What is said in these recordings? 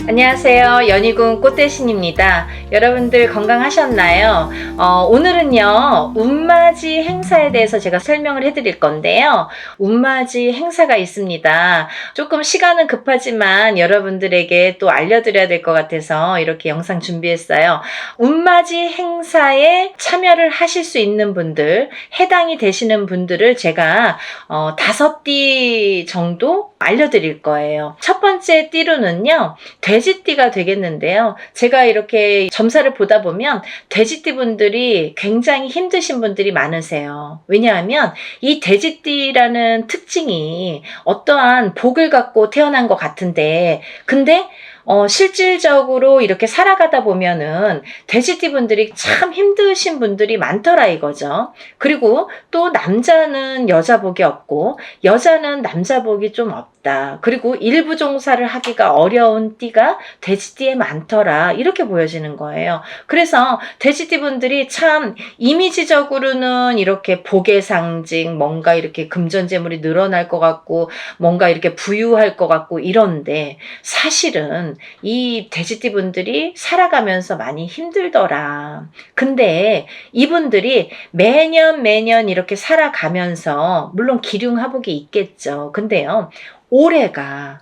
안녕하세요. 연희군 꽃대신입니다. 여러분들 건강하셨나요? 오늘은요, 운맞이 행사에 대해서 제가 설명을 해드릴 건데요. 운맞이 행사가 있습니다. 조금 시간은 급하지만 여러분들에게 또 알려드려야 될 것 같아서 이렇게 영상 준비했어요. 운맞이 행사에 참여를 하실 수 있는 분들, 해당이 되시는 분들을 제가 5띠 정도 알려드릴 거예요. 첫 번째 띠로는요, 돼지띠가 되겠는데요. 제가 이렇게 점사를 보다 보면 돼지띠 분들이 굉장히 힘드신 분들이 많으세요. 왜냐하면 이 돼지띠라는 특징이 어떠한 복을 갖고 태어난 것 같은데, 근데 실질적으로 이렇게 살아가다 보면은 돼지띠 분들이 참 힘드신 분들이 많더라 이거죠. 그리고 또 남자는 여자 복이 없고 여자는 남자 복이 좀 없다. 그리고 일부 종사를 하기가 어려운 띠가 돼지띠에 많더라. 이렇게 보여지는 거예요. 그래서 돼지띠 분들이 참 이미지적으로는 이렇게 복의 상징, 뭔가 이렇게 금전재물이 늘어날 것 같고 뭔가 이렇게 부유할 것 같고 이런데 사실은 이 돼지띠 분들이 살아가면서 많이 힘들더라. 근데 이분들이 매년 이렇게 살아가면서 물론 기륭하복이 있겠죠. 근데요, 올해가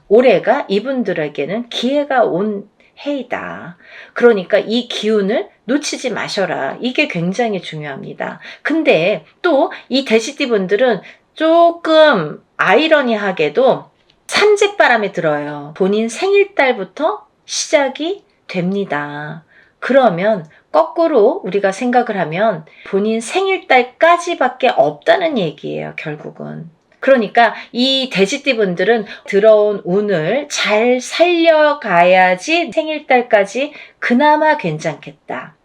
이분들에게는 기회가 온 해이다. 그러니까 이 기운을 놓치지 마셔라. 이게 굉장히 중요합니다. 근데 또 이 돼지띠 분들은 조금 아이러니하게도 삼재바람에 들어요. 본인 생일달부터 시작이 됩니다. 그러면 거꾸로 우리가 생각을 하면 본인 생일달까지밖에 없다는 얘기예요, 결국은. 그러니까 이 돼지띠 분들은 들어온 운을 잘 살려가야지 생일달까지 그나마 괜찮겠다.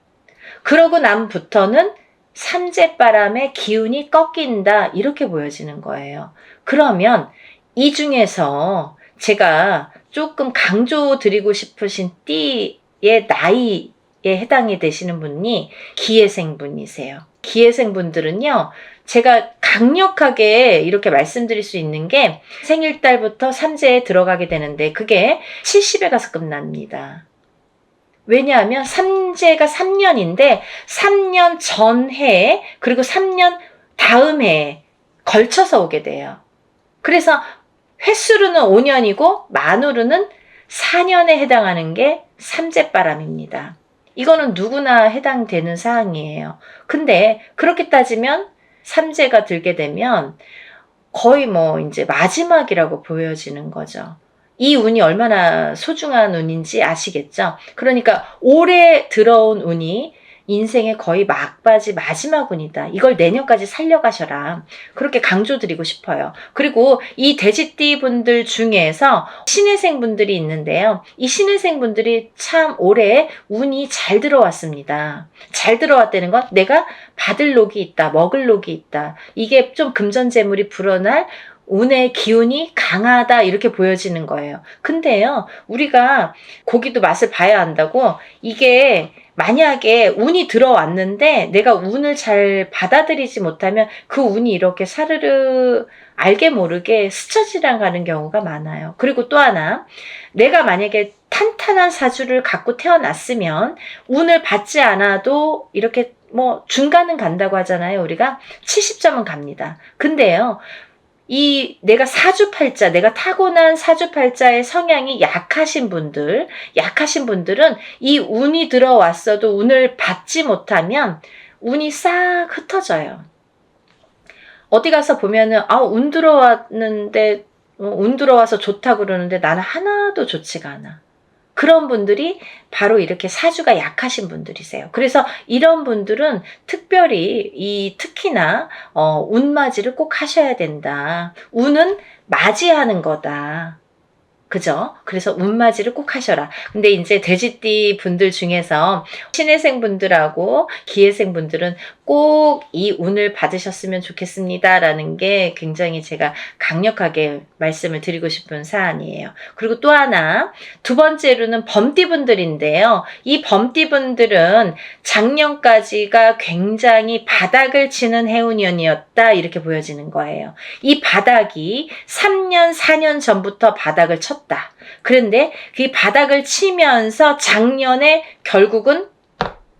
그러고 남부터는 삼재바람의 기운이 꺾인다, 이렇게 보여지는 거예요. 그러면 이 중에서 제가 조금 강조드리고 싶으신 띠의 나이에 해당이 되시는 분이 기해생분이세요. 기해생분들은요, 제가 강력하게 이렇게 말씀드릴 수 있는 게 생일달부터 삼재에 들어가게 되는데 그게 70에 가서 끝납니다. 왜냐하면 삼재가 3년인데 3년 전해 그리고 3년 다음 해에 걸쳐서 오게 돼요. 그래서 횟수로는 5년이고 만으로는 4년에 해당하는 게 삼재바람입니다. 이거는 누구나 해당되는 사항이에요. 근데 그렇게 따지면 삼재가 들게 되면 거의 이제 마지막이라고 보여지는 거죠. 이 운이 얼마나 소중한 운인지 아시겠죠? 그러니까 올해 들어온 운이 인생의 거의 막바지 마지막 운이다. 이걸 내년까지 살려가셔라. 그렇게 강조드리고 싶어요. 그리고 이 돼지띠 분들 중에서 신해생 분들이 있는데요. 이 신해생 분들이 참 올해 운이 잘 들어왔습니다. 잘 들어왔다는 건 내가 받을 녹이 있다, 먹을 녹이 있다. 이게 좀 금전재물이 불어날 운의 기운이 강하다, 이렇게 보여지는 거예요. 근데요, 우리가 고기도 맛을 봐야 한다고, 이게 만약에 운이 들어왔는데 내가 운을 잘 받아들이지 못하면 그 운이 이렇게 사르르 알게 모르게 스쳐 지나가는 경우가 많아요. 그리고 또 하나, 내가 만약에 탄탄한 사주를 갖고 태어났으면 운을 받지 않아도 이렇게 중간은 간다고 하잖아요. 우리가 70점은 갑니다. 근데요, 내가 사주팔자, 내가 타고난 사주팔자의 성향이 약하신 분들은 이 운이 들어왔어도 운을 받지 못하면 운이 싹 흩어져요. 어디 가서 보면은, 운 들어왔는데, 운 들어와서 좋다 그러는데 나는 하나도 좋지가 않아. 그런 분들이 바로 이렇게 사주가 약하신 분들이세요. 그래서 이런 분들은 특별히 특히나 운맞이를 꼭 하셔야 된다. 운은 맞이하는 거다. 그죠? 그래서 운맞이를 꼭 하셔라. 근데 이제 돼지띠 분들 중에서 신해생 분들하고 기해생 분들은 꼭 이 운을 받으셨으면 좋겠습니다 라는 게 굉장히 제가 강력하게 말씀을 드리고 싶은 사안이에요. 그리고 또 하나, 두 번째로는 범띠 분들인데요. 이 범띠 분들은 작년까지가 굉장히 바닥을 치는 해운년이었다, 이렇게 보여지는 거예요. 이 바닥이 3년, 4년 전부터 바닥을 쳤다. 쳤다. 그런데 그 바닥을 치면서 작년에 결국은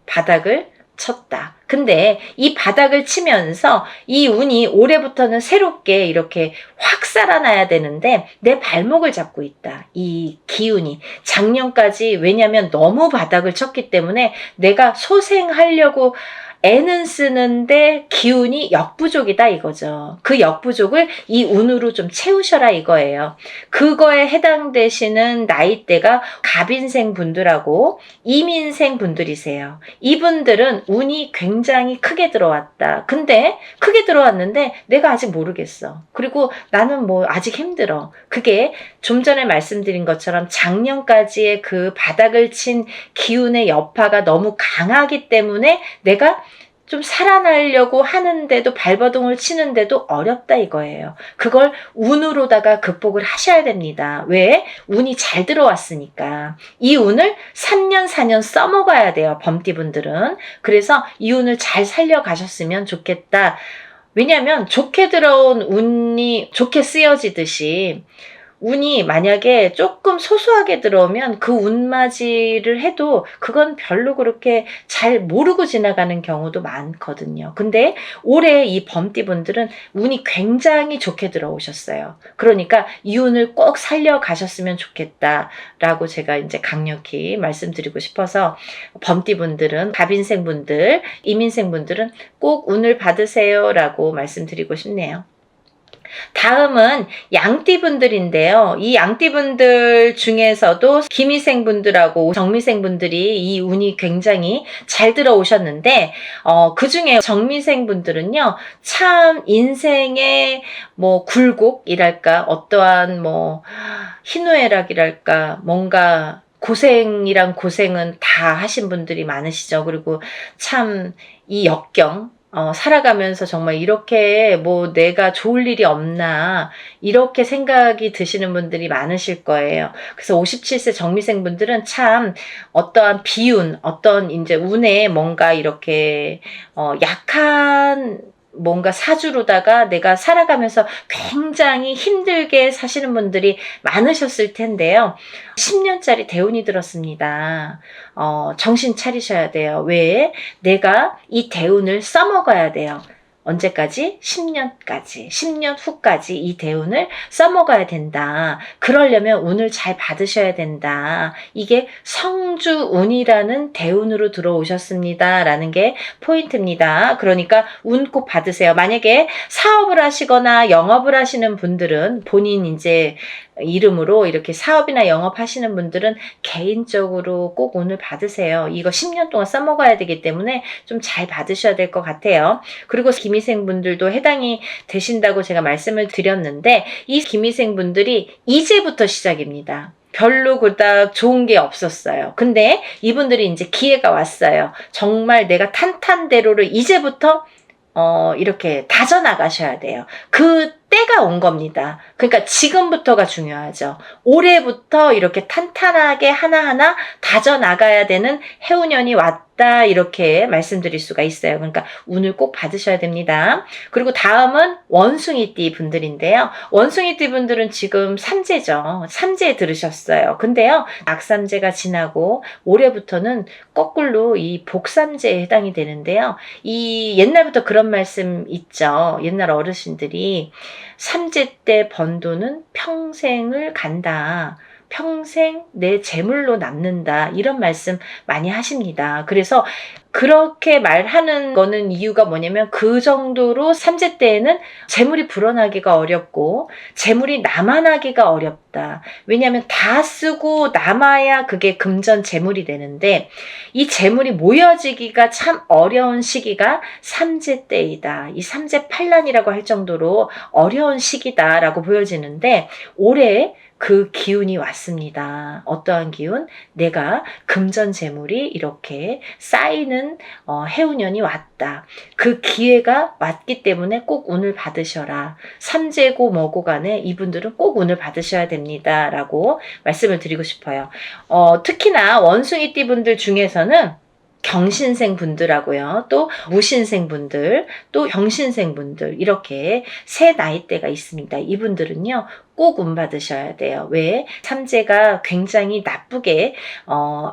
바닥을 쳤다. 근데 이 바닥을 치면서 이 운이 올해부터는 새롭게 이렇게 확 살아나야 되는데 내 발목을 잡고 있다. 이 기운이. 작년까지 왜냐면 너무 바닥을 쳤기 때문에 내가 소생하려고 애는 쓰는데 기운이 역부족이다 이거죠. 그 역부족을 이 운으로 좀 채우셔라 이거예요. 그거에 해당되시는 나이대가 갑인생 분들하고 이민생 분들이세요. 이분들은 운이 굉장히 크게 들어왔다. 근데 크게 들어왔는데 내가 아직 모르겠어. 그리고 나는 뭐 아직 힘들어. 그게 좀 전에 말씀드린 것처럼 작년까지의 그 바닥을 친 기운의 여파가 너무 강하기 때문에 내가 좀 살아나려고 하는데도 발버둥을 치는데도 어렵다 이거예요. 그걸 운으로다가 극복을 하셔야 됩니다. 왜? 운이 잘 들어왔으니까. 이 운을 3년 4년 써먹어야 돼요. 범띠분들은. 그래서 이 운을 잘 살려가셨으면 좋겠다. 왜냐하면 좋게 들어온 운이 좋게 쓰여지듯이 운이 만약에 조금 소소하게 들어오면 그 운맞이를 해도 그건 별로 그렇게 잘 모르고 지나가는 경우도 많거든요. 근데 올해 이 범띠분들은 운이 굉장히 좋게 들어오셨어요. 그러니까 이 운을 꼭 살려가셨으면 좋겠다라고 제가 이제 강력히 말씀드리고 싶어서 범띠분들은 갑인생분들, 이민생분들은 꼭 운을 받으세요라고 말씀드리고 싶네요. 다음은 양띠분들인데요. 이 양띠분들 중에서도 기미생분들하고 정미생분들이 이 운이 굉장히 잘 들어오셨는데 그 중에 정미생분들은요. 참 인생의 뭐 굴곡이랄까 어떠한 뭐 희노애락이랄까 뭔가 고생이란 고생은 다 하신 분들이 많으시죠. 그리고 참 이 역경 살아가면서 정말 이렇게 뭐 내가 좋을 일이 없나 이렇게 생각이 드시는 분들이 많으실 거예요. 그래서 57세 정미생 분들은 참 어떠한 비운, 어떤 이제 운에 뭔가 이렇게 약한 뭔가 사주로다가 내가 살아가면서 굉장히 힘들게 사시는 분들이 많으셨을 텐데요. 10년짜리 대운이 들었습니다. 정신 차리셔야 돼요. 왜? 내가 이 대운을 써먹어야 돼요. 언제까지? 10년까지. 10년 후까지 이 대운을 써먹어야 된다. 그러려면 운을 잘 받으셔야 된다. 이게 성주운이라는 대운으로 들어오셨습니다. 라는 게 포인트입니다. 그러니까 운 꼭 받으세요. 만약에 사업을 하시거나 영업을 하시는 분들은 본인 이제 이름으로 이렇게 사업이나 영업하시는 분들은 개인적으로 꼭 운을 받으세요. 이거 10년 동안 써먹어야 되기 때문에 좀 잘 받으셔야 될 것 같아요. 그리고 기미생분들도 해당이 되신다고 제가 말씀을 드렸는데 이 기미생분들이 이제부터 시작입니다. 별로 그닥 좋은 게 없었어요. 근데 이분들이 이제 기회가 왔어요. 정말 내가 탄탄대로를 이제부터 이렇게 다져나가셔야 돼요. 그 때가 온 겁니다. 그러니까 지금부터가 중요하죠. 올해부터 이렇게 탄탄하게 하나하나 다져나가야 되는 해운년이 왔다 이렇게 말씀드릴 수가 있어요. 그러니까 운을 꼭 받으셔야 됩니다. 그리고 다음은 원숭이띠 분들인데요. 원숭이띠 분들은 지금 삼재죠. 삼재 들으셨어요. 근데요. 악삼재가 지나고 올해부터는 거꾸로 이 복삼재에 해당이 되는데요. 이 옛날부터 그런 말씀 있죠. 옛날 어르신들이 삼재 때 번 돈은 평생을 간다. 평생 내 재물로 남는다. 이런 말씀 많이 하십니다. 그래서 그렇게 말하는 거는 이유가 뭐냐면 그 정도로 삼재 때에는 재물이 불어나기가 어렵고 재물이 남아나기가 어렵다. 왜냐하면 다 쓰고 남아야 그게 금전 재물이 되는데 이 재물이 모여지기가 참 어려운 시기가 삼재 때이다. 이 삼재 팔란이라고 할 정도로 어려운 시기다라고 보여지는데 올해 그 기운이 왔습니다. 어떠한 기운? 내가 금전 재물이 이렇게 쌓이는 해운년이 왔다. 그 기회가 왔기 때문에 꼭 운을 받으셔라. 삼재고 뭐고 간에 이분들은 꼭 운을 받으셔야 됩니다. 라고 말씀을 드리고 싶어요. 특히나 원숭이띠 분들 중에서는 경신생 분들하고요. 또 무신생 분들, 또 병신생 분들 이렇게 세 나이대가 있습니다. 이분들은요. 꼭 운 받으셔야 돼요. 왜? 삼재가 굉장히 나쁘게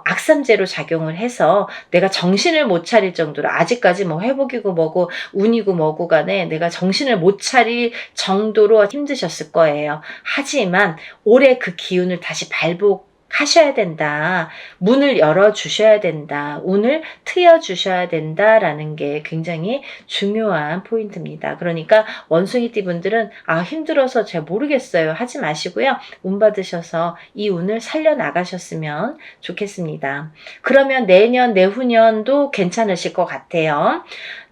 악삼재로 작용을 해서 내가 정신을 못 차릴 정도로 아직까지 뭐 회복이고 뭐고 운이고 뭐고 간에 내가 정신을 못 차릴 정도로 힘드셨을 거예요. 하지만 올해 그 기운을 다시 발복하셔야 된다. 문을 열어주셔야 된다. 운을 트여주셔야 된다라는 게 굉장히 중요한 포인트입니다. 그러니까 원숭이띠 분들은 힘들어서 잘 모르겠어요. 하지 마시고요. 운 받으셔서 이 운을 살려나가셨으면 좋겠습니다. 그러면 내년, 내후년도 괜찮으실 것 같아요.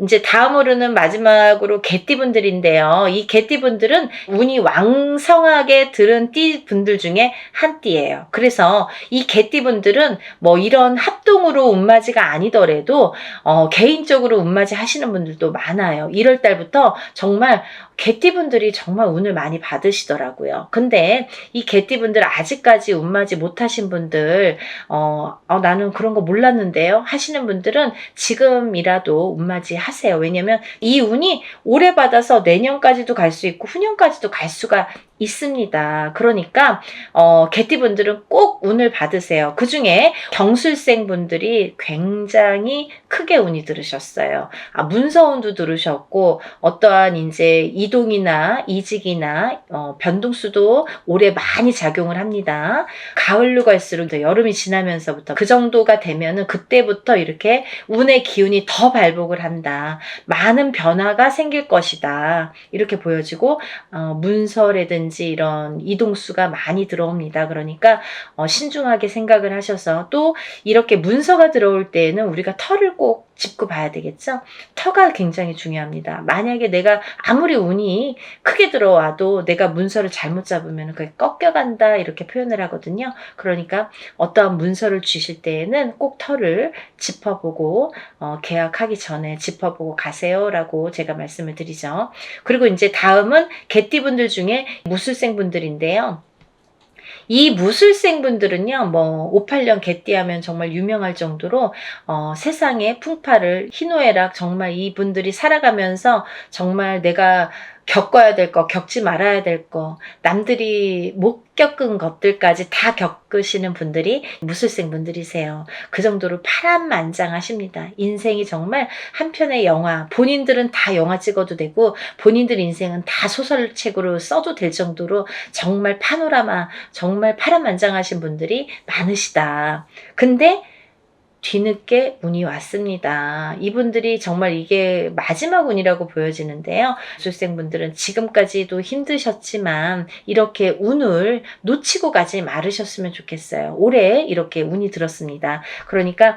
이제 다음으로는 마지막으로 개띠 분들인데요. 이 개띠 분들은 운이 왕성하게 들은 띠 분들 중에 한 띠예요. 그래서 이 개띠 분들은 뭐 이런 합동으로 운맞이가 아니더라도 개인적으로 운맞이 하시는 분들도 많아요. 1월 달부터 정말 개띠분들이 정말 운을 많이 받으시더라고요. 근데 이 개띠분들 아직까지 운맞이 못하신 분들 나는 그런 거 몰랐는데요 하시는 분들은 지금이라도 운맞이 하세요. 왜냐면 이 운이 오래 받아서 내년까지도 갈 수 있고 후년까지도 갈 수가 있습니다. 그러니까 개띠분들은 꼭 운을 받으세요. 그 중에 경술생 분들이 굉장히 크게 운이 들으셨어요. 문서운도 들으셨고 어떠한 이제 이동이나 이직이나 변동수도 올해 많이 작용을 합니다. 가을로 갈수록 여름이 지나면서부터 그 정도가 되면은 그때부터 이렇게 운의 기운이 더 발복을 한다. 많은 변화가 생길 것이다. 이렇게 보여지고 문서라든지 이런 이동수가 많이 들어옵니다. 그러니까 신중하게 생각을 하셔서 또 이렇게 문서가 들어올 때에는 우리가 터를 꼭 짚고 봐야 되겠죠. 터가 굉장히 중요합니다. 만약에 내가 아무리 운이 크게 들어와도 내가 문서를 잘못 잡으면 그게 꺾여간다 이렇게 표현을 하거든요. 그러니까 어떠한 문서를 주실 때에는 꼭 터를 짚어보고 계약하기 전에 짚어보고 가세요라고 제가 말씀을 드리죠. 그리고 이제 다음은 개띠분들 중에 무술생 분들인데요. 이 무술생 분들은요, 뭐 58년 개띠하면 정말 유명할 정도로 세상의 풍파를 희노애락 정말 이분들이 살아가면서 정말 내가 겪어야 될 거, 겪지 말아야 될 거, 남들이 못 겪은 것들까지 다 겪으시는 분들이 무술생 분들이세요. 그 정도로 파란만장하십니다. 인생이 정말 한 편의 영화, 본인들은 다 영화 찍어도 되고 본인들 인생은 다 소설책으로 써도 될 정도로 정말 파노라마, 정말 파란만장하신 분들이 많으시다. 근데 뒤늦게 운이 왔습니다. 이분들이 정말 이게 마지막 운이라고 보여지는데요. 수생분들은 지금까지도 힘드셨지만 이렇게 운을 놓치고 가지 말으셨으면 좋겠어요. 올해 이렇게 운이 들었습니다. 그러니까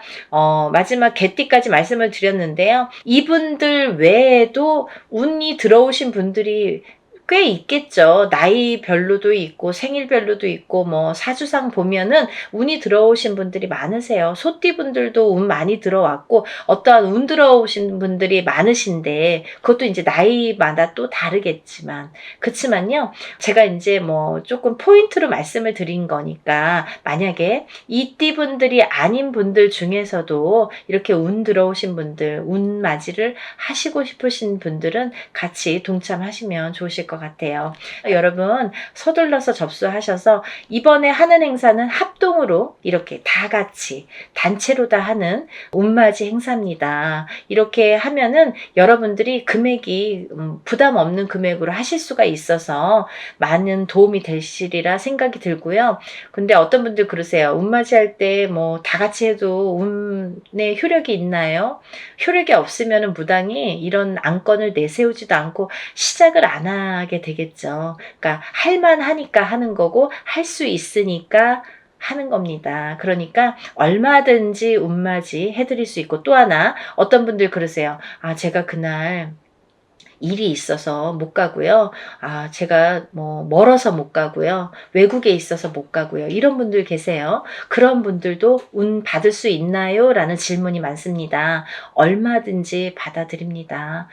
마지막 개띠까지 말씀을 드렸는데요. 이분들 외에도 운이 들어오신 분들이 꽤 있겠죠. 나이별로도 있고 생일별로도 있고 뭐 사주상 보면은 운이 들어오신 분들이 많으세요. 소띠분들도 운 많이 들어왔고 어떠한 운 들어오신 분들이 많으신데 그것도 이제 나이마다 또 다르겠지만 그렇지만요. 제가 이제 뭐 조금 포인트로 말씀을 드린 거니까 만약에 이 띠분들이 아닌 분들 중에서도 이렇게 운 들어오신 분들 운 맞이를 하시고 싶으신 분들은 같이 동참하시면 좋으실 것 같아요. 여러분 서둘러서 접수하셔서 이번에 하는 행사는 합동으로 이렇게 다 같이 단체로 다 하는 운맞이 행사입니다. 이렇게 하면은 여러분들이 금액이 부담 없는 금액으로 하실 수가 있어서 많은 도움이 되시리라 생각이 들고요. 근데 어떤 분들 그러세요. 운맞이 할 때 뭐 다 같이 해도 운에 효력이 있나요? 효력이 없으면 무당이 이런 안건을 내세우지도 않고 시작을 안 하게 되겠죠. 그러니까 할만하니까 하는 거고 할 수 있으니까 하는 겁니다. 그러니까 얼마든지 운맞이 해드릴 수 있고 또 하나 어떤 분들 그러세요. 제가 그날 일이 있어서 못 가고요. 제가 뭐 멀어서 못 가고요. 외국에 있어서 못 가고요. 이런 분들 계세요. 그런 분들도 운 받을 수 있나요? 라는 질문이 많습니다. 얼마든지 받아드립니다.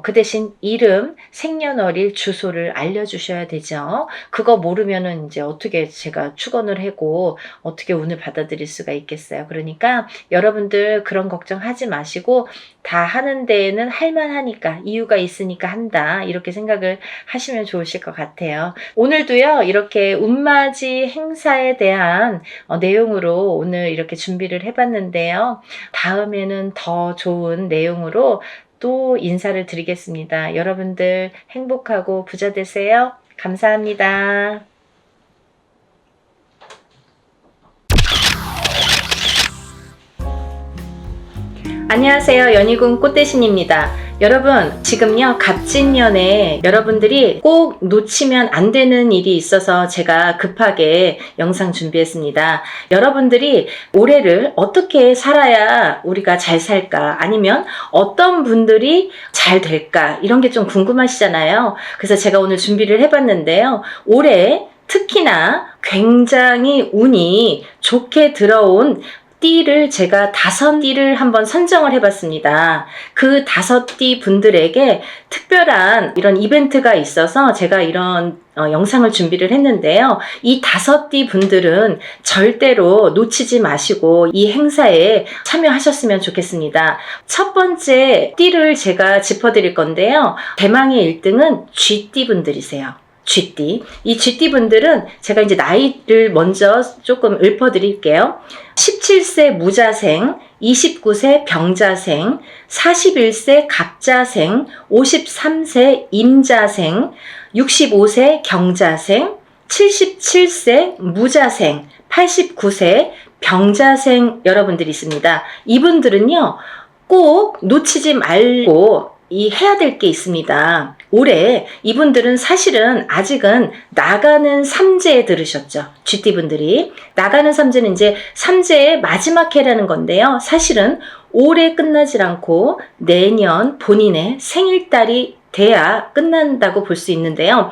그 대신 이름, 생년월일, 주소를 알려주셔야 되죠. 그거 모르면은 이제 어떻게 제가 축원을 하고 어떻게 운을 받아들일 수가 있겠어요. 그러니까 여러분들 그런 걱정하지 마시고 다 하는 데에는 할만하니까 이유가 있으니까 한다 이렇게 생각을 하시면 좋으실 것 같아요. 오늘도요 이렇게 운맞이 행사에 대한 내용으로 오늘 이렇게 준비를 해봤는데요. 다음에는 더 좋은 내용으로 또 인사를 드리겠습니다. 여러분들 행복하고 부자 되세요. 감사합니다. 안녕하세요. 연희군 꽃대신입니다. 여러분 지금요 갑진년에 여러분들이 꼭 놓치면 안 되는 일이 있어서 제가 급하게 영상 준비했습니다. 여러분들이 올해를 어떻게 살아야 우리가 잘 살까, 아니면 어떤 분들이 잘 될까, 이런 게 좀 궁금하시잖아요. 그래서 제가 오늘 준비를 해봤는데요. 올해 특히나 굉장히 운이 좋게 들어온 띠를 제가 5띠를 한번 선정을 해봤습니다. 그 5띠 분들에게 특별한 이런 이벤트가 있어서 제가 이런 영상을 준비를 했는데요. 이 5띠 분들은 절대로 놓치지 마시고 이 행사에 참여하셨으면 좋겠습니다. 첫 번째 띠를 제가 짚어드릴 건데요. 대망의 1등은 쥐띠 분들이세요. 쥐띠. 이 쥐띠 분들은 제가 이제 나이를 먼저 조금 읊어드릴게요. 17세 무자생, 29세 병자생, 41세 갑자생, 53세 임자생, 65세 경자생, 77세 무자생, 89세 병자생 여러분들이 있습니다. 이분들은요, 꼭 놓치지 말고 해야 될 게 있습니다. 올해 이분들은 사실은 아직은 나가는 삼재에 들으셨죠. 쥐띠분들이. 나가는 삼재는 이제 삼재의 마지막 해라는 건데요. 사실은 올해 끝나질 않고 내년 본인의 생일달이 돼야 끝난다고 볼 수 있는데요.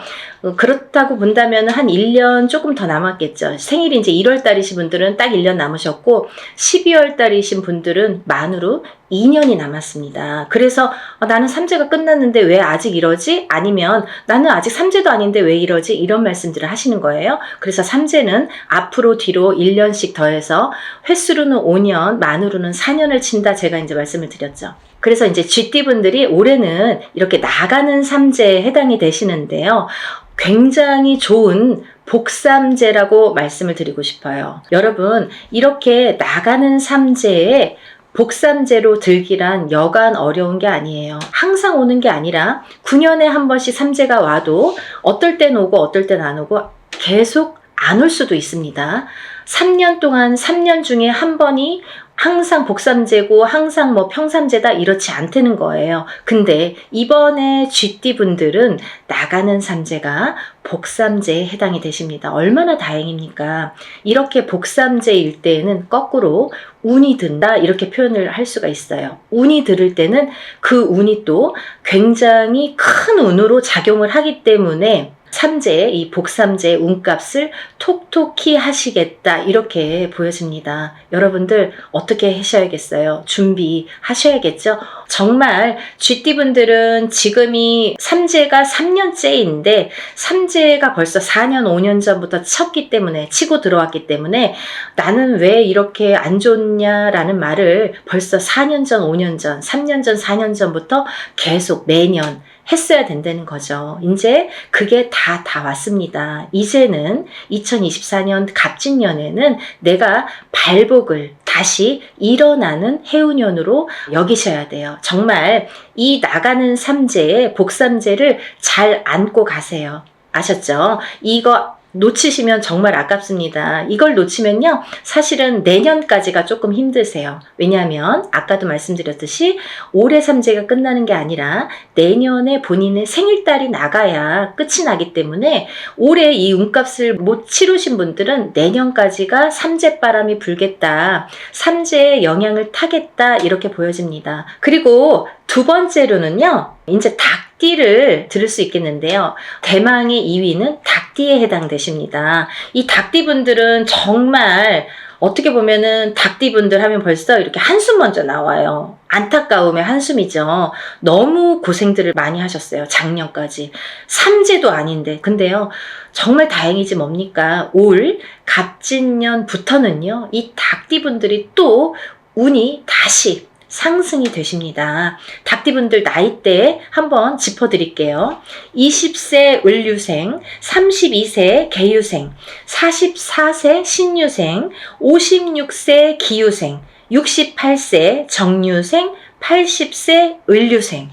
그렇다고 본다면 한 1년 조금 더 남았겠죠. 생일이 이제 1월 달이신 분들은 딱 1년 남으셨고 12월 달이신 분들은 만으로 2년이 남았습니다. 그래서 나는 삼재가 끝났는데 왜 아직 이러지? 아니면 나는 아직 삼재도 아닌데 왜 이러지? 이런 말씀들을 하시는 거예요. 그래서 삼재는 앞으로 뒤로 1년씩 더해서 횟수로는 5년, 만으로는 4년을 친다, 제가 이제 말씀을 드렸죠. 그래서 이제 쥐띠분들이 올해는 이렇게 나가는 삼재에 해당이 되시는데요. 굉장히 좋은 복삼재라고 말씀을 드리고 싶어요. 여러분, 이렇게 나가는 삼재에 복삼재로 들기란 여간 어려운 게 아니에요. 항상 오는 게 아니라 9년에 한 번씩 삼재가 와도 어떨 땐 오고 어떨 땐 안 오고 계속 안 올 수도 있습니다. 3년 동안 3년 중에 한 번이 항상 복삼재고 항상 뭐 평삼재다 이렇지 않다는 거예요. 근데 이번에 쥐띠 분들은 나가는 삼재가 복삼재에 해당이 되십니다. 얼마나 다행입니까? 이렇게 복삼재일 때에는 거꾸로 운이 든다 이렇게 표현을 할 수가 있어요. 운이 들을 때는 그 운이 또 굉장히 큰 운으로 작용을 하기 때문에 삼재, 이 복삼재의 운값을 톡톡히 하시겠다 이렇게 보여집니다. 여러분들 어떻게 하셔야겠어요? 준비하셔야겠죠? 정말 쥐띠분들은 지금이 삼재가 3년째인데 삼재가 벌써 4년, 5년 전부터 쳤기 때문에, 치고 들어왔기 때문에 나는 왜 이렇게 안 좋냐라는 말을 벌써 4년 전, 5년 전, 3년 전, 4년 전부터 계속 매년 했어야 된다는 거죠. 이제 그게 다 왔습니다. 이제는 2024년 갑진년에는 내가 발복을 다시 일어나는 해운년으로 여기셔야 돼요. 정말 이 나가는 삼재의 복삼재를 잘 안고 가세요. 아셨죠? 이거 놓치시면 정말 아깝습니다. 이걸 놓치면요, 사실은 내년까지가 조금 힘드세요. 왜냐하면 아까도 말씀드렸듯이 올해 삼재가 끝나는 게 아니라 내년에 본인의 생일달이 나가야 끝이 나기 때문에 올해 이 운값을 못 치르신 분들은 내년까지가 삼재바람이 불겠다, 삼재의 영향을 타겠다 이렇게 보여집니다. 그리고 두 번째로는요, 이제 닭띠를 들을 수 있겠는데요. 대망의 2위는 닭띠에 해당되십니다. 이 닭띠분들은 정말 어떻게 보면은 닭띠분들 하면 벌써 이렇게 한숨 먼저 나와요. 안타까움의 한숨이죠. 너무 고생들을 많이 하셨어요. 작년까지. 삼재도 아닌데. 근데요, 정말 다행이지 뭡니까? 올 갑진년부터는요, 이 닭띠분들이 또 운이 다시 상승이 되십니다. 닭띠분들 나이대 한번 짚어드릴게요. 20세 을류생, 32세 개유생, 44세 신유생, 56세 기유생, 68세 정유생, 80세 을류생.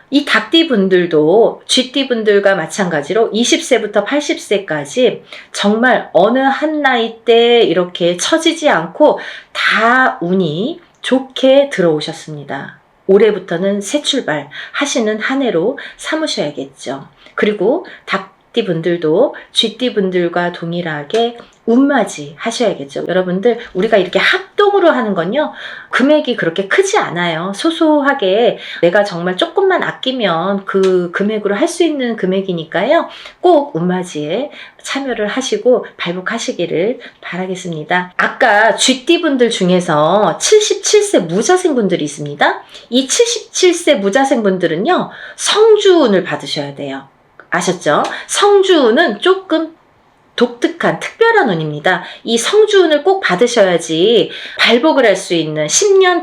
이 닭띠분들도 쥐띠분들과 마찬가지로 20세부터 80세까지 정말 어느 한 나이대 이렇게 처지지 않고 다 운이 좋게 들어오셨습니다. 올해부터는 새 출발 하시는 한 해로 삼으셔야겠죠. 그리고 닭띠분들도 쥐띠분들과 동일하게 운맞이 하셔야겠죠. 여러분들, 우리가 이렇게 합동으로 하는 건요, 금액이 그렇게 크지 않아요. 소소하게 내가 정말 조금만 아끼면 그 금액으로 할 수 있는 금액이니까요. 꼭 운맞이에 참여를 하시고 발복하시기를 바라겠습니다. 아까 쥐띠분들 중에서 77세 무자생분들이 있습니다. 이 77세 무자생분들은요, 성주운을 받으셔야 돼요. 아셨죠? 성주운은 조금 독특한 특별한 운입니다. 이 성주운을 꼭 받으셔야지 발복을 할 수 있는 10년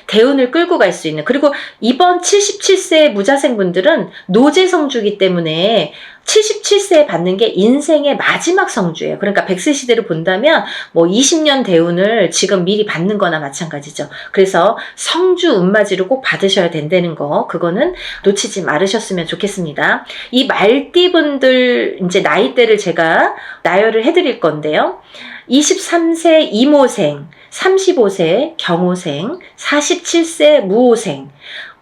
대운을 끌고 갈 수 있는, 그리고 이번 77세 무자생분들은 노제성주이기 때문에 77세에 받는 게 인생의 마지막 성주예요. 그러니까 100세 시대를 본다면 뭐 20년 대운을 지금 미리 받는 거나 마찬가지죠. 그래서 성주 운맞이로 꼭 받으셔야 된다는 거, 그거는 놓치지 말으셨으면 좋겠습니다. 이 말띠분들 이제 나이대를 제가 나열을 해드릴 건데요. 23세 이모생, 35세 경호생, 47세 무호생,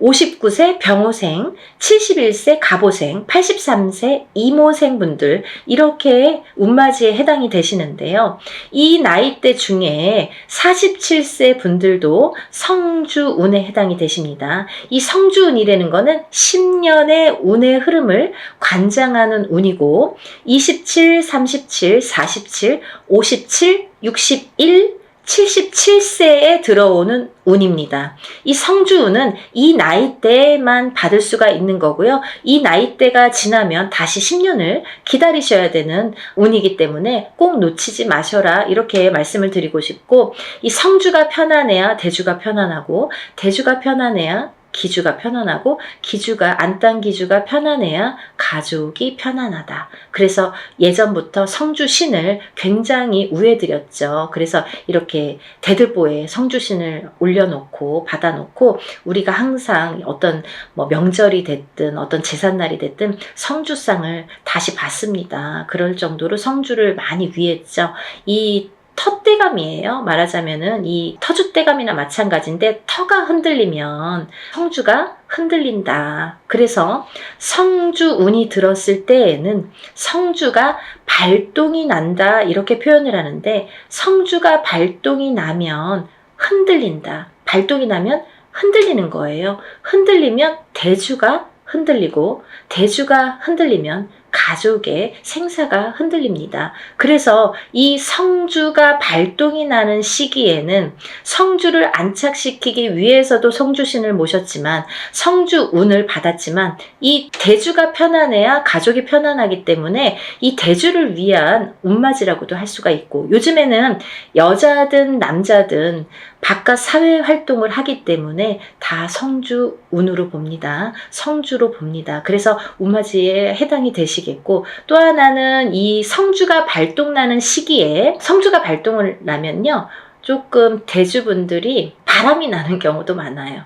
59세 병호생, 71세 갑오생, 83세 이모생 분들, 이렇게 운맞이에 해당이 되시는데요. 이 나이대 중에 47세 분들도 성주운에 해당이 되십니다. 이 성주운이라는 거는 10년의 운의 흐름을 관장하는 운이고, 27, 37, 47, 57, 61, 77세에 들어오는 운입니다. 이 성주운은 이 나이대만 받을 수가 있는 거고요. 이 나이대가 지나면 다시 10년을 기다리셔야 되는 운이기 때문에 꼭 놓치지 마셔라, 이렇게 말씀을 드리고 싶고, 이 성주가 편안해야 대주가 편안하고, 대주가 편안해야 기주가 편안하고, 기주가 안딴기주가 편안해야 가족이 편안하다. 그래서 예전부터 성주신을 굉장히 우애드렸죠. 그래서 이렇게 대들보에 성주신을 올려놓고 받아놓고, 우리가 항상 어떤 뭐 명절이 됐든 어떤 제삿날이 됐든 성주상을 다시 받습니다. 그럴 정도로 성주를 많이 위했죠. 이 터대감이에요. 말하자면은 이 터줏대감이나 마찬가지인데, 터가 흔들리면 성주가 흔들린다. 그래서 성주운이 들었을 때에는 성주가 발동이 난다, 이렇게 표현을 하는데, 성주가 발동이 나면 흔들린다. 발동이 나면 흔들리는 거예요. 흔들리면 대주가 흔들리고, 대주가 흔들리면 가족의 생사가 흔들립니다. 그래서 이 성주가 발동이 나는 시기에는 성주를 안착시키기 위해서도 성주신을 모셨지만, 성주운을 받았지만, 이 대주가 편안해야 가족이 편안하기 때문에 이 대주를 위한 운맞이라고도 할 수가 있고, 요즘에는 여자든 남자든 바깥 사회 활동을 하기 때문에 다 성주운으로 봅니다. 성주로 봅니다. 그래서 운맞이에 해당이 되시겠고, 또 하나는 이 성주가 발동나는 시기에, 성주가 발동을 나면요, 조금 대주분들이 바람이 나는 경우도 많아요.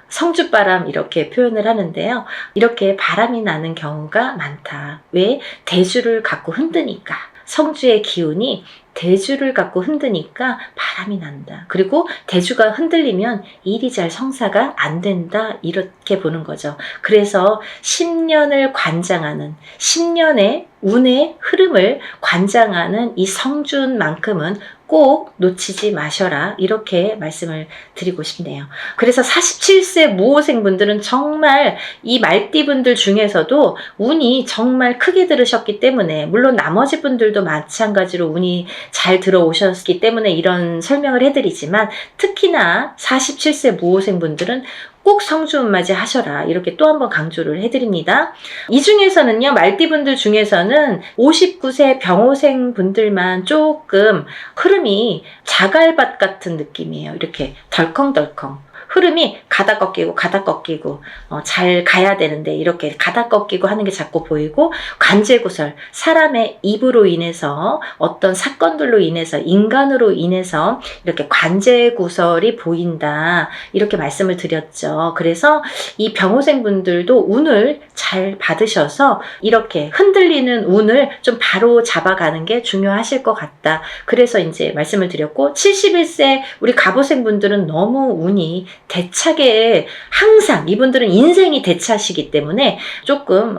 성주바람, 이렇게 표현을 하는데요. 이렇게 바람이 나는 경우가 많다. 왜? 대주를 갖고 흔드니까. 성주의 기운이 대주를 갖고 흔드니까 바람이 난다. 그리고 대주가 흔들리면 일이 잘 성사가 안 된다, 이렇게 보는 거죠. 그래서 10년을 관장하는, 10년의 운의 흐름을 관장하는 이 성주운만큼은 꼭 놓치지 마셔라. 이렇게 말씀을 드리고 싶네요. 그래서 47세 무호생분들은 정말 이 말띠분들 중에서도 운이 정말 크게 들으셨기 때문에, 물론 나머지 분들도 마찬가지로 운이 잘 들어오셨기 때문에 이런 설명을 해드리지만, 특히나 47세 무호생분들은 꼭 성주운맞이 하셔라. 이렇게 또 한 번 강조를 해드립니다. 이 중에서는요, 말띠분들 중에서는 59세 병호생 분들만 조금 흐름이 자갈밭 같은 느낌이에요. 이렇게 덜컹덜컹. 흐름이 가다 꺾이고 가다 꺾이고 잘 가야 되는데 이렇게 가다 꺾이고 하는 게 자꾸 보이고, 관제구설, 사람의 입으로 인해서 어떤 사건들로 인해서, 인간으로 인해서 이렇게 관제구설이 보인다. 이렇게 말씀을 드렸죠. 그래서 이 병호생 분들도 운을 잘 받으셔서 이렇게 흔들리는 운을 좀 바로 잡아가는 게 중요하실 것 같다. 그래서 이제 말씀을 드렸고, 71세 우리 갑오생 분들은 너무 운이 대차게, 항상 이분들은 인생이 대차시기 때문에 조금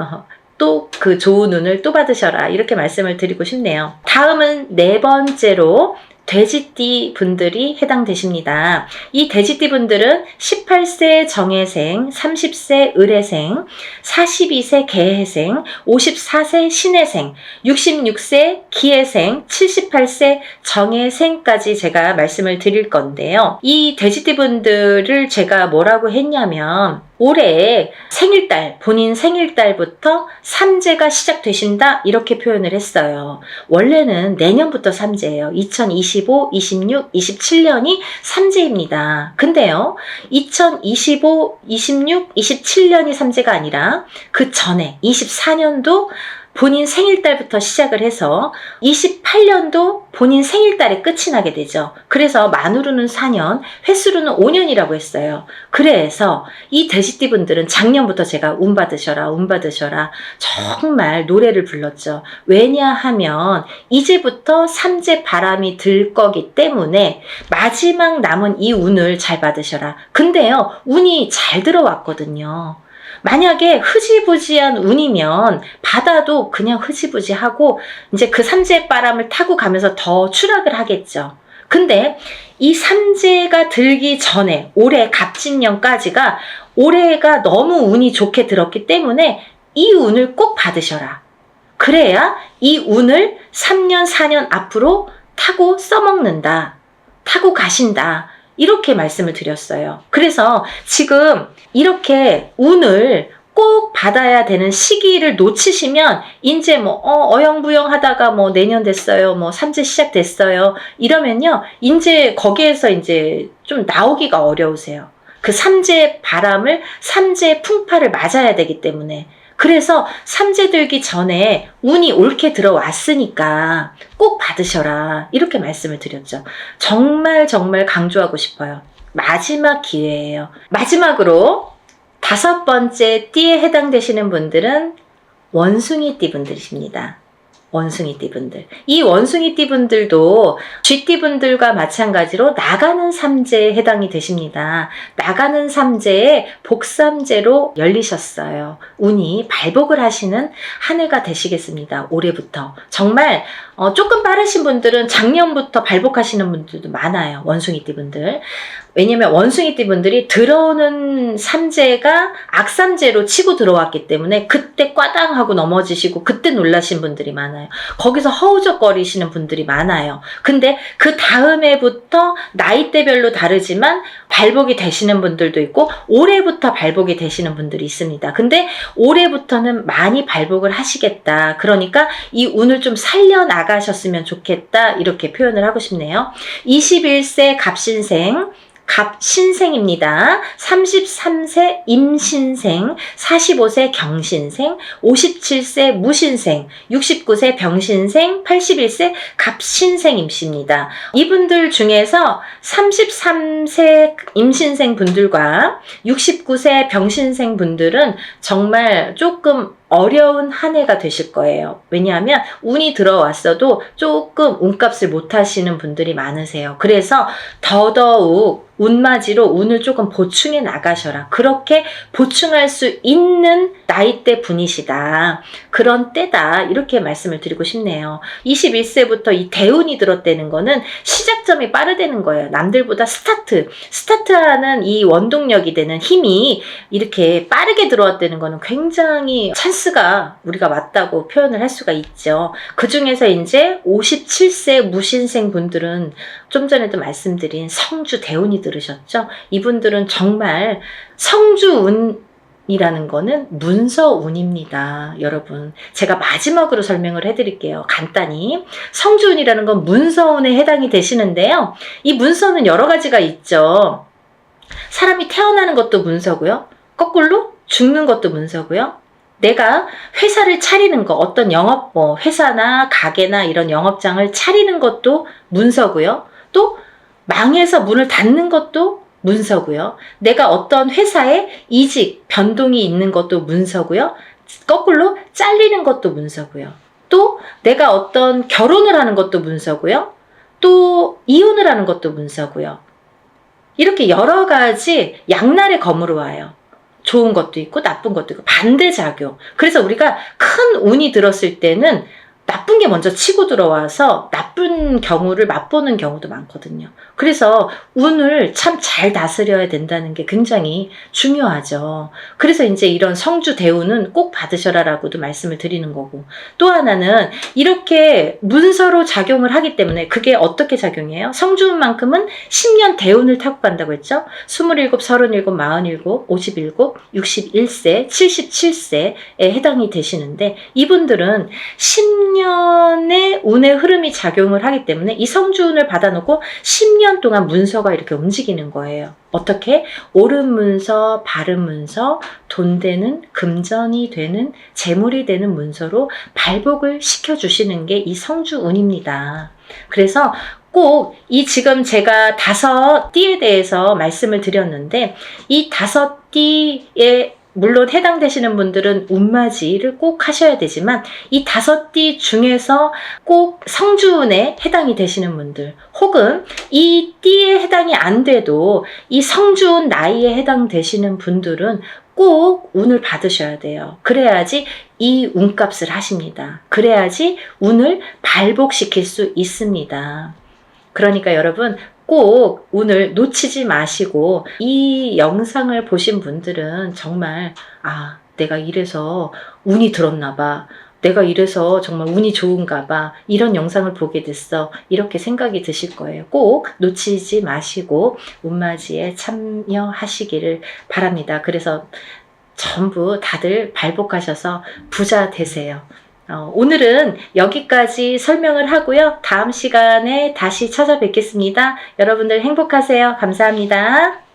또 그 좋은 운을 또 받으셔라. 이렇게 말씀을 드리고 싶네요. 다음은 네 번째로 돼지띠 분들이 해당되십니다. 이 돼지띠 분들은 18세 정해생, 30세 을해생, 42세 개해생, 54세 신해생, 66세 기해생, 78세 정해생까지 제가 말씀을 드릴 건데요. 이 돼지띠 분들을 제가 뭐라고 했냐면, 올해 생일달, 본인 생일달부터 삼재가 시작되신다. 이렇게 표현을 했어요. 원래는 내년부터 삼재예요. 2025, 26, 27년이 삼재입니다. 근데요, 2025, 26, 27년이 삼재가 아니라 그 전에 24년도 본인 생일달부터 시작을 해서 28년도 본인 생일달에 끝이 나게 되죠. 그래서 만으로는 4년, 횟수로는 5년이라고 했어요. 그래서 이 돼지띠 분들은 작년부터 제가 운 받으셔라, 운 받으셔라 정말 노래를 불렀죠. 왜냐하면 이제부터 삼재 바람이 들 거기 때문에 마지막 남은 이 운을 잘 받으셔라. 근데요, 운이 잘 들어왔거든요. 만약에 흐지부지한 운이면 받아도 그냥 흐지부지하고 이제 그 삼재 바람을 타고 가면서 더 추락을 하겠죠. 근데 이 삼재가 들기 전에 올해 갑진년까지가, 올해가 너무 운이 좋게 들었기 때문에 이 운을 꼭 받으셔라. 그래야 이 운을 3년, 4년 앞으로 타고 써먹는다. 타고 가신다. 이렇게 말씀을 드렸어요. 그래서 지금 이렇게 운을 꼭 받아야 되는 시기를 놓치시면 이제 뭐 어영부영 하다가 뭐 내년 됐어요, 뭐 삼재 시작됐어요 이러면요, 이제 거기에서 이제 좀 나오기가 어려우세요. 그 삼재 바람을, 삼재 풍파를 맞아야 되기 때문에. 그래서 삼재 들기 전에 운이 옳게 들어왔으니까 꼭 받으셔라. 이렇게 말씀을 드렸죠. 정말 정말 강조하고 싶어요. 마지막 기회예요. 마지막으로 5번째 띠에 해당되시는 분들은 원숭이띠 분들이십니다. 원숭이띠 분들. 이 원숭이띠 분들도 쥐띠 분들과 마찬가지로 나가는 삼재에 해당이 되십니다. 나가는 삼재에 복삼재로 열리셨어요. 운이 발복을 하시는 한 해가 되시겠습니다. 올해부터. 정말 조금 빠르신 분들은 작년부터 발복하시는 분들도 많아요. 원숭이띠 분들. 왜냐면 원숭이띠 분들이 들어오는 삼재가 악삼재로 치고 들어왔기 때문에 그때 꽈당하고 넘어지시고 그때 놀라신 분들이 많아요. 거기서 허우적거리시는 분들이 많아요. 근데 그 다음 해부터 나이대별로 다르지만 발복이 되시는 분들도 있고 올해부터 발복이 되시는 분들이 있습니다. 근데 올해부터는 많이 발복을 하시겠다. 그러니까 이 운을 좀 살려나가셨으면 좋겠다. 이렇게 표현을 하고 싶네요. 21세 갑신생, 갑신생입니다. 33세 임신생, 45세 경신생, 57세 무신생, 69세 병신생, 81세 갑신생임씨입니다. 이분들 중에서 33세 임신생 분들과 69세 병신생 분들은 정말 조금 어려운 한 해가 되실 거예요. 왜냐하면 운이 들어왔어도 조금 운값을 못 하시는 분들이 많으세요. 그래서 더더욱 운맞이로 운을 조금 보충해 나가셔라. 그렇게 보충할 수 있는 나이대 분이시다. 그런 때다. 이렇게 말씀을 드리고 싶네요. 21세부터 이 대운이 들었다는 거는 시작점이 빠르다는 거예요. 남들보다 스타트하는 이 원동력이 되는 힘이 이렇게 빠르게 들어왔다는 거는 굉장히 찬스가 우리가 맞다고 표현을 할 수가 있죠. 그 중에서 이제 57세 무신생 분들은 좀 전에도 말씀드린 성주 대운이 들으셨죠? 이분들은 정말 성주운이라는 거는 문서운입니다. 여러분, 제가 마지막으로 설명을 해드릴게요. 간단히. 성주운이라는 건 문서운에 해당이 되시는데요. 이 문서는 여러 가지가 있죠. 사람이 태어나는 것도 문서고요. 거꾸로 죽는 것도 문서고요. 내가 회사를 차리는 거, 어떤 영업, 회사나 가게나 이런 영업장을 차리는 것도 문서고요. 또 망해서 문을 닫는 것도 문서고요. 내가 어떤 회사에 이직, 변동이 있는 것도 문서고요. 거꾸로 잘리는 것도 문서고요. 또 내가 어떤 결혼을 하는 것도 문서고요. 또 이혼을 하는 것도 문서고요. 이렇게 여러 가지 양날의 검으로 와요. 좋은 것도 있고 나쁜 것도 있고 반대작용. 그래서 우리가 큰 운이 들었을 때는 나쁜 게 먼저 치고 들어와서 나쁜 경우를 맛보는 경우도 많거든요. 그래서 운을 참 잘 다스려야 된다는 게 굉장히 중요하죠. 그래서 이제 이런 성주 대운은 꼭 받으셔라라고도 말씀을 드리는 거고, 또 하나는 이렇게 문서로 작용을 하기 때문에 그게 어떻게 작용해요? 성주운만큼은 10년 대운을 타고 간다고 했죠. 27, 37, 47, 57, 61세, 77세에 해당이 되시는데, 이분들은 10년의 운의 흐름이 작용을 하기 때문에 이 성주운을 받아놓고 10년 동안 문서가 이렇게 움직이는 거예요. 어떻게? 옳은 문서, 바른 문서, 돈 되는, 금전이 되는, 재물이 되는 문서로 발복을 시켜주시는 게 이 성주운입니다. 그래서 꼭 이 지금 제가 5띠에 대해서 말씀을 드렸는데, 이 5띠의 물론 해당되시는 분들은 운맞이를 꼭 하셔야 되지만, 이 5띠 중에서 꼭 성주운에 해당이 되시는 분들, 혹은 이 띠에 해당이 안 돼도 이 성주운 나이에 해당되시는 분들은 꼭 운을 받으셔야 돼요. 그래야지 이 운값을 하십니다. 그래야지 운을 발복시킬 수 있습니다. 그러니까 여러분, 꼭 운을 놓치지 마시고, 이 영상을 보신 분들은 정말 내가 이래서 운이 들었나 봐, 내가 이래서 정말 운이 좋은가 봐, 이런 영상을 보게 됐어, 이렇게 생각이 드실 거예요. 꼭 놓치지 마시고 운맞이에 참여하시기를 바랍니다. 그래서 전부 다들 발복하셔서 부자 되세요. 오늘은 여기까지 설명을 하고요. 다음 시간에 다시 찾아뵙겠습니다. 여러분들 행복하세요. 감사합니다.